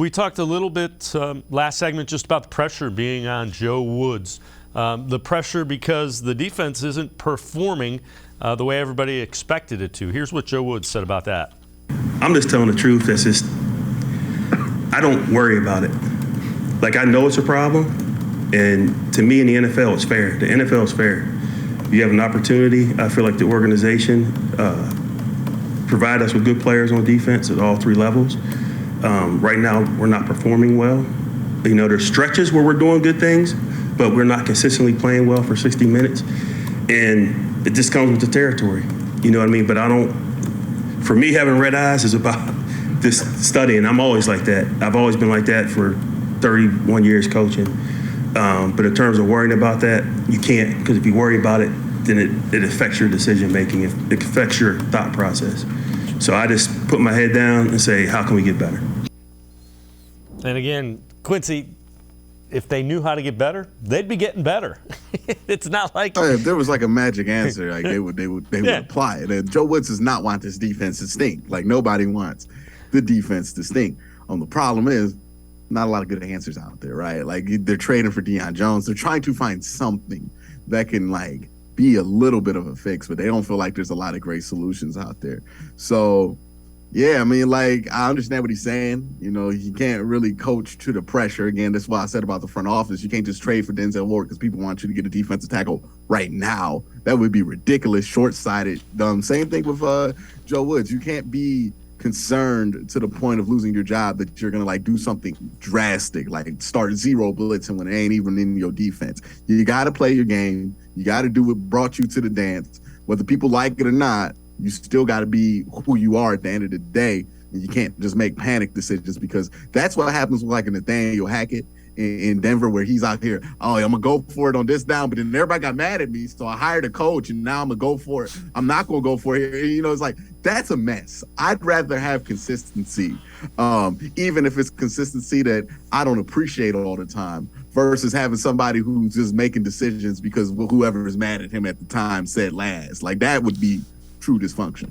We talked a little bit last segment just about the pressure being on Joe Woods. The pressure because the defense isn't performing the way everybody expected it to. Here's what Joe Woods said about that. I'm just telling the truth. That's just, I don't worry about it. Like, I know it's a problem, and to me in the NFL, it's fair. The NFL is fair. You have an opportunity. I feel like the organization provide us with good players on defense at all three levels. Right now, we're not performing well. You know, there's stretches where we're doing good things, but we're not consistently playing well for 60 minutes. And it just comes with the territory. You know what I mean? But for me, having red eyes is about this studying. I'm always like that. I've always been like that for 31 years coaching. But in terms of worrying about that, you can't, because if you worry about it, then it affects your decision making. It affects your thought process. So I just put my head down and say, how can we get better? And again, Quincy, if they knew how to get better, they'd be getting better. It's not like if there was like a magic answer, like they would apply it. And Joe Woods does not want this defense to stink. Like, nobody wants the defense to stink. The problem is not a lot of good answers out there, right? Like, they're trading for Deion Jones. They're trying to find something that can like be a little bit of a fix, but they don't feel like there's a lot of great solutions out there. So yeah, I mean, like, I understand what he's saying. You know, you can't really coach to the pressure. Again, that's why I said about the front office. You can't just trade for Denzel Ward because people want you to get a defensive tackle right now. That would be ridiculous, short-sighted, dumb. Same thing with Joe Woods. You can't be concerned to the point of losing your job that you're going to, like, do something drastic, like start zero blitzing when it ain't even in your defense. You got to play your game. You got to do what brought you to the dance. Whether people like it or not, you still got to be who you are at the end of the day, and you can't just make panic decisions, because that's what happens with like a Nathaniel Hackett in Denver, where he's out here, oh, I'm going to go for it on this down, but then everybody got mad at me, so I hired a coach, and now I'm going to go for it. I'm not going to go for it. You know, it's like, that's a mess. I'd rather have consistency, even if it's consistency that I don't appreciate all the time, versus having somebody who's just making decisions because whoever is mad at him at the time said last. Like, that would be true dysfunction.